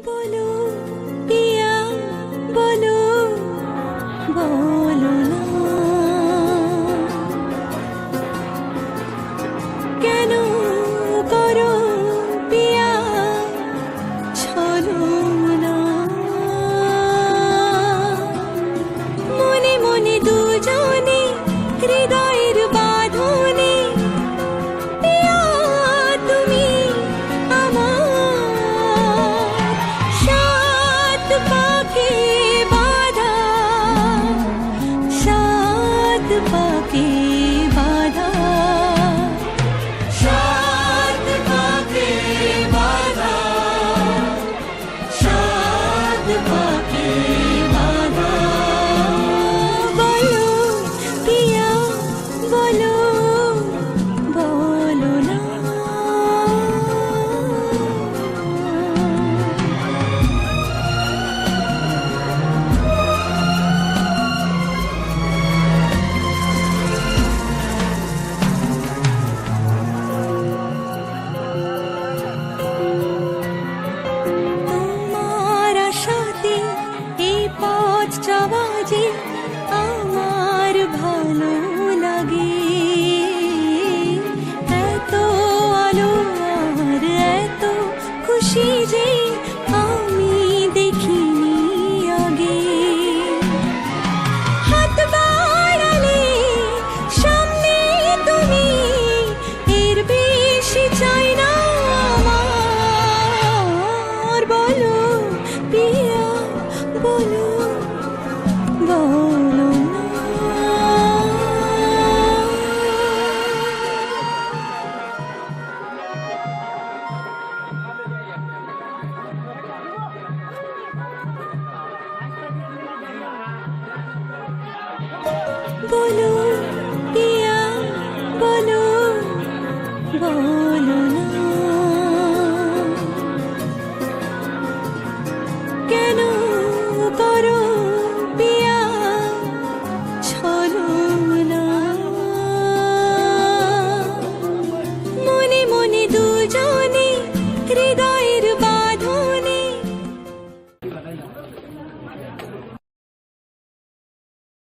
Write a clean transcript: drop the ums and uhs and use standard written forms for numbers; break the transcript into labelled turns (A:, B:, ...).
A: বলো পিয়া বলো, বলো না কেন করো পিয়া ছলো না। মনে মনে দুজনে হৃদয়ের বাঁধনে পিয়া তুমি আমার সাত পাকে বাঁধা, সাত পাকে বাঁধা, সাত পাকে বাঁধা, সাত পাকে বাঁধা। বলো পিয়া বলো, বলো না তোমার আশাতে এই পথ চলা যে আমার ভালো লাগে। এত আলো আর এত খুশি যে